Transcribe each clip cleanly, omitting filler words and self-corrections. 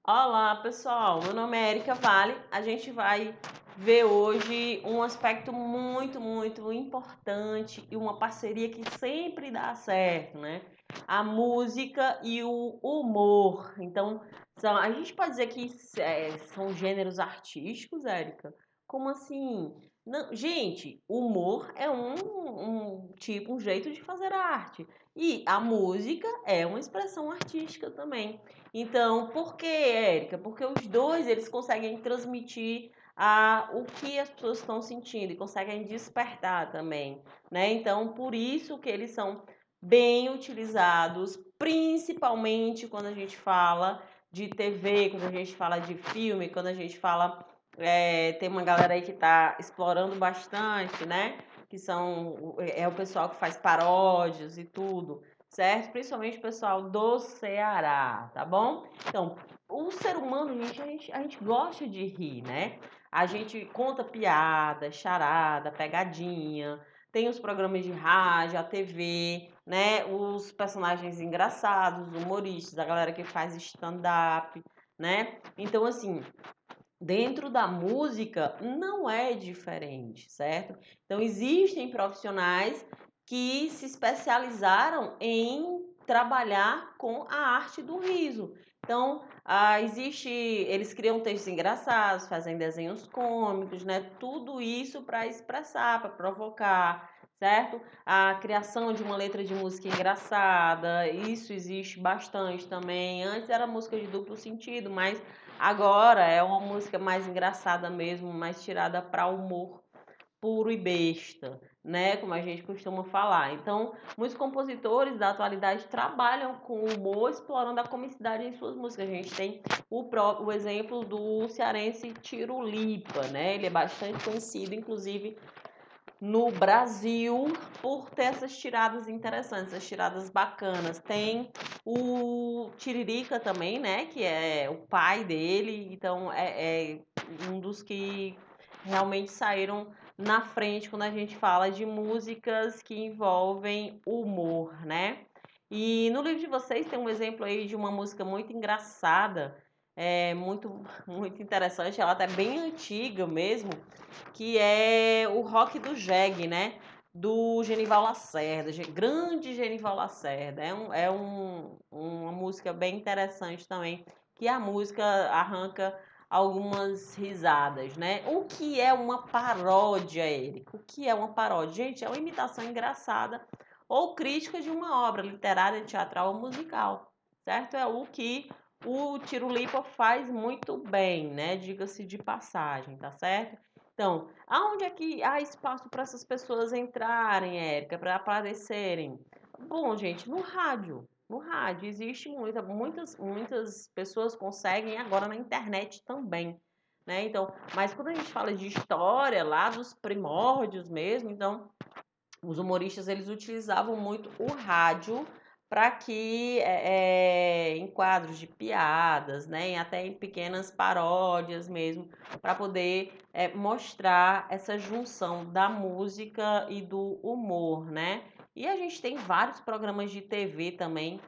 Olá, pessoal. Meu nome é Erika Vale. A gente vai ver hoje um aspecto muito importante e uma parceria que sempre dá certo, né? A música e o humor. Então, a gente pode dizer que são gêneros artísticos, Érica? Como assim? Não, gente, humor é um jeito de fazer arte. E a música é uma expressão artística também. Então, por que, Érica? Porque os dois eles conseguem transmitir o que as pessoas estão sentindo e conseguem despertar também, né? Então, por isso que eles são bem utilizados, principalmente quando a gente fala de TV, quando a gente fala de filme, quando a gente fala tem uma galera aí que está explorando bastante, né? Que é o pessoal que faz paródias e tudo, certo? Principalmente o pessoal do Ceará, tá bom? Então, o ser humano, a gente gosta de rir, né? A gente conta piada, charada, pegadinha, tem os programas de rádio, a TV, né? Os personagens engraçados, humoristas, a galera que faz stand-up, né? Então, assim, dentro da música não é diferente, certo? Então existem profissionais que se especializaram em trabalhar com a arte do riso. Então, eles criam textos engraçados, fazem desenhos cômicos, né? Tudo isso para expressar, para provocar, certo? A criação de uma letra de música engraçada, isso existe bastante também. Antes era música de duplo sentido, mas agora é uma música mais engraçada mesmo, mais tirada para humor puro e besta, né? Como a gente costuma falar. Então, muitos compositores da atualidade trabalham com humor, explorando a comicidade em suas músicas. A gente tem o exemplo do cearense Tirulipa, né? Ele é bastante conhecido, inclusive no Brasil, por ter essas tiradas interessantes, essas tiradas bacanas. Tem o Tiririca também, né? Que é o pai dele, então é um dos que realmente saíram na frente quando a gente fala de músicas que envolvem humor, né? E no livro de vocês tem um exemplo aí de uma música muito engraçada, muito interessante, ela até bem antiga mesmo, que é o Rock do Jeg, né? Do Genival Lacerda, grande Genival Lacerda. Uma música bem interessante também, que a música arranca algumas risadas, né? O que é uma paródia, Érico? O que é uma paródia? Gente, é uma imitação engraçada ou crítica de uma obra literária, teatral ou musical, certo? É o que o Tirulipa faz muito bem, né? Diga-se de passagem, tá certo? Então, aonde é que há espaço para essas pessoas entrarem, Érica, para aparecerem? Bom, gente, no rádio. No rádio existe muitas pessoas conseguem agora na internet também, né? Então, mas quando a gente fala de história lá dos primórdios mesmo, então os humoristas eles utilizavam muito o rádio para que em quadros de piadas, né, até em pequenas paródias mesmo, para poder mostrar essa junção da música e do humor, né? E a gente tem vários programas de TV também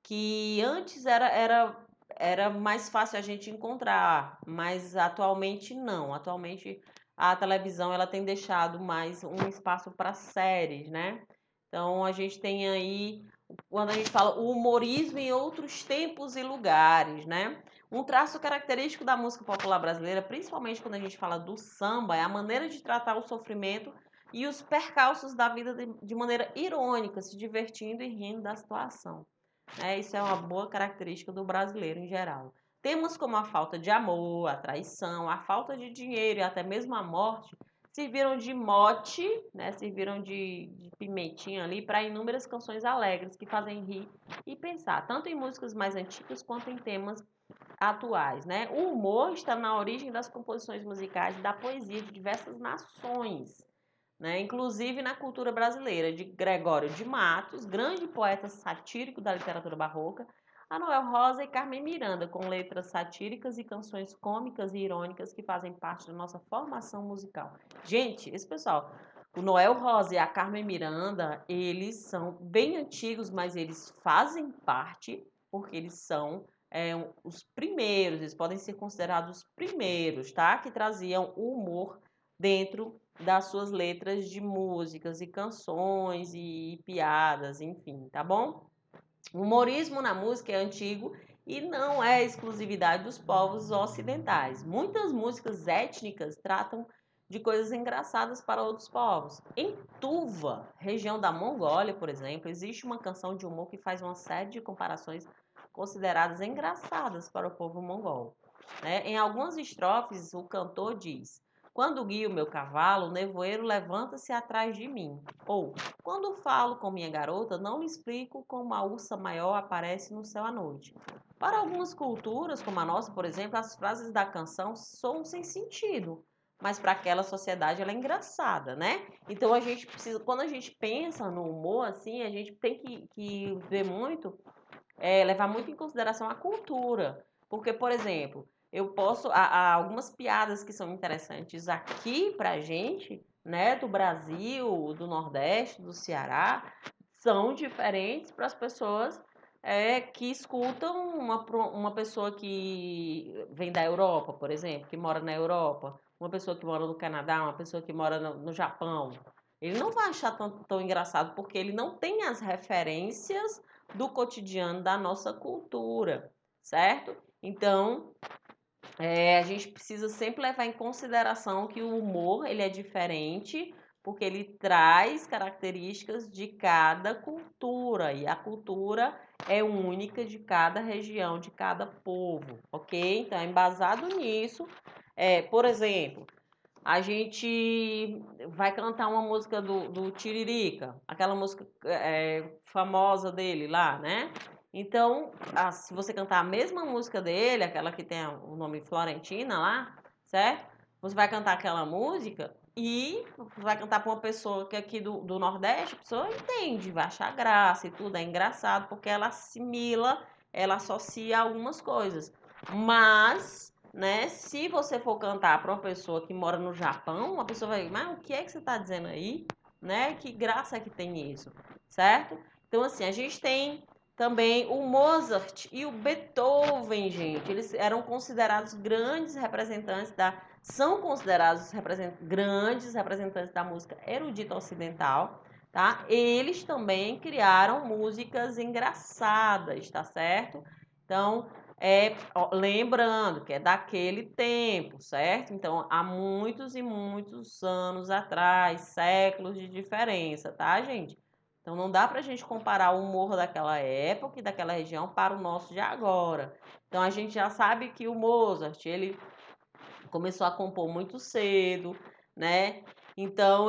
que antes era mais fácil a gente encontrar, mas atualmente não. Atualmente a televisão ela tem deixado mais um espaço para séries, né? Então a gente tem aí, quando a gente fala o humorismo em outros tempos e lugares, né? Um traço característico da música popular brasileira, principalmente quando a gente fala do samba, é a maneira de tratar o sofrimento e os percalços da vida de maneira irônica, se divertindo e rindo da situação. Isso é uma boa característica do brasileiro em geral. Temas como a falta de amor, a traição, a falta de dinheiro e até mesmo a morte serviram de mote, né? Serviram de pimentinha ali para inúmeras canções alegres que fazem rir e pensar, tanto em músicas mais antigas quanto em temas atuais, né? O humor está na origem das composições musicais e da poesia de diversas nações, né? Inclusive na cultura brasileira, de Gregório de Matos, grande poeta satírico da literatura barroca, a Noel Rosa e Carmen Miranda, com letras satíricas e canções cômicas e irônicas que fazem parte da nossa formação musical. Gente, esse pessoal, o Noel Rosa e a Carmen Miranda, eles são bem antigos, mas eles fazem parte, porque eles são os primeiros, eles podem ser considerados os primeiros, tá? Que traziam o humor dentro das suas letras de músicas e canções e piadas, enfim, tá bom? O humorismo na música é antigo e não é exclusividade dos povos ocidentais. Muitas músicas étnicas tratam de coisas engraçadas para outros povos. Em Tuva, região da Mongólia, por exemplo, existe uma canção de humor que faz uma série de comparações consideradas engraçadas para o povo mongol. Em algumas estrofes, o cantor diz: quando guio meu cavalo, o nevoeiro levanta-se atrás de mim. Ou, quando falo com minha garota, não lhe explico como a ursa maior aparece no céu à noite. Para algumas culturas, como a nossa, por exemplo, as frases da canção são sem sentido, mas para aquela sociedade ela é engraçada, né? Então a gente precisa, quando a gente pensa no humor, assim, a gente tem que ver muito, levar muito em consideração a cultura. Porque, por exemplo, eu posso. Há algumas piadas que são interessantes aqui pra gente, né? Do Brasil, do Nordeste, do Ceará, são diferentes para as pessoas que escutam uma pessoa que vem da Europa, por exemplo, que mora na Europa, uma pessoa que mora no Canadá, uma pessoa que mora no Japão. Ele não vai achar tão engraçado porque ele não tem as referências do cotidiano da nossa cultura, certo? Então, a gente precisa sempre levar em consideração que o humor ele é diferente porque ele traz características de cada cultura e a cultura é única de cada região, de cada povo, ok? Então, embasado nisso, por exemplo, a gente vai cantar uma música do Tiririca, aquela música famosa dele lá, né? Então, se você cantar a mesma música dele, aquela que tem o nome Florentina lá, certo? Você vai cantar aquela música e vai cantar para uma pessoa que é aqui do Nordeste, a pessoa entende, vai achar graça e tudo, é engraçado, porque ela assimila, ela associa algumas coisas. Mas, né, se você for cantar para uma pessoa que mora no Japão, uma pessoa vai, mas o que é que você está dizendo aí? Né? Que graça que tem isso, certo? Então, assim, a gente tem também o Mozart e o Beethoven, gente. Eles eram considerados grandes representantes são considerados grandes representantes da música erudita ocidental, tá? Eles também criaram músicas engraçadas, tá certo? Então, lembrando que é daquele tempo, certo? Então, há muitos e muitos anos atrás, séculos de diferença, tá, gente? Então, não dá pra gente comparar o humor daquela época e daquela região para o nosso de agora. Então, a gente já sabe que o Mozart, ele começou a compor muito cedo, né? Então,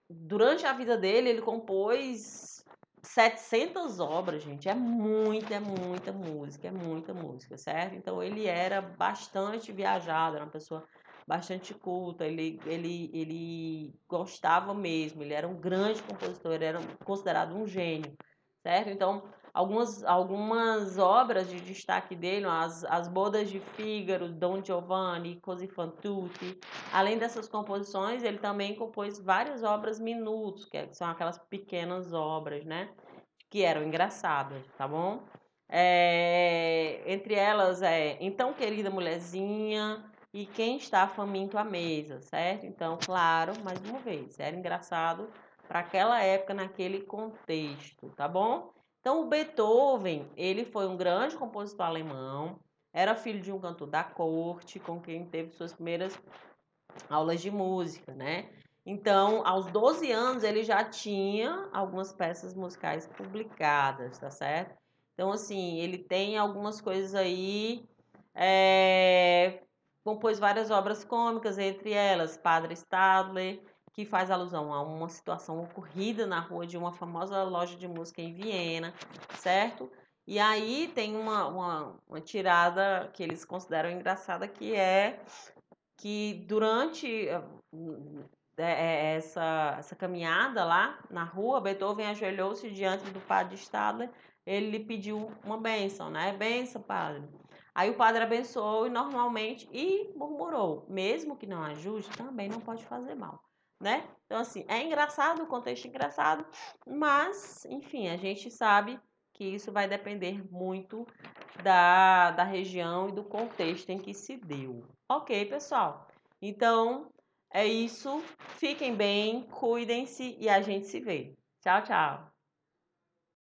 durante a vida dele, ele compôs 700 obras, gente. É muita música, certo? Então, ele era bastante viajado, era uma pessoa bastante culta, ele gostava mesmo, ele era um grande compositor, ele era considerado um gênio, certo? Então, algumas obras de destaque dele, as Bodas de Fígaro, Don Giovanni, Così fan tutti. Além dessas composições, ele também compôs várias obras minutos, que são aquelas pequenas obras, né? Que eram engraçadas, tá bom? Entre elas Então Querida Mulherzinha e Quem Está Faminto à Mesa, certo? Então, claro, mais uma vez, era engraçado para aquela época, naquele contexto, tá bom? Então, o Beethoven, ele foi um grande compositor alemão, era filho de um cantor da corte, com quem teve suas primeiras aulas de música, né? Então, aos 12 anos, ele já tinha algumas peças musicais publicadas, tá certo? Então, assim, ele tem algumas coisas aí, compôs várias obras cômicas, entre elas Padre Stadler, que faz alusão a uma situação ocorrida na rua de uma famosa loja de música em Viena, certo? E aí tem uma tirada que eles consideram engraçada, que é que durante essa caminhada lá na rua, Beethoven ajoelhou-se diante do padre Stadler, ele lhe pediu uma bênção, né? Bênção, padre. Aí o padre abençoou e murmurou, mesmo que não ajude, também não pode fazer mal, né? Então, assim, é engraçado, o contexto é engraçado, mas, enfim, a gente sabe que isso vai depender muito da região e do contexto em que se deu. Ok, pessoal? Então, é isso. Fiquem bem, cuidem-se e a gente se vê. Tchau, tchau!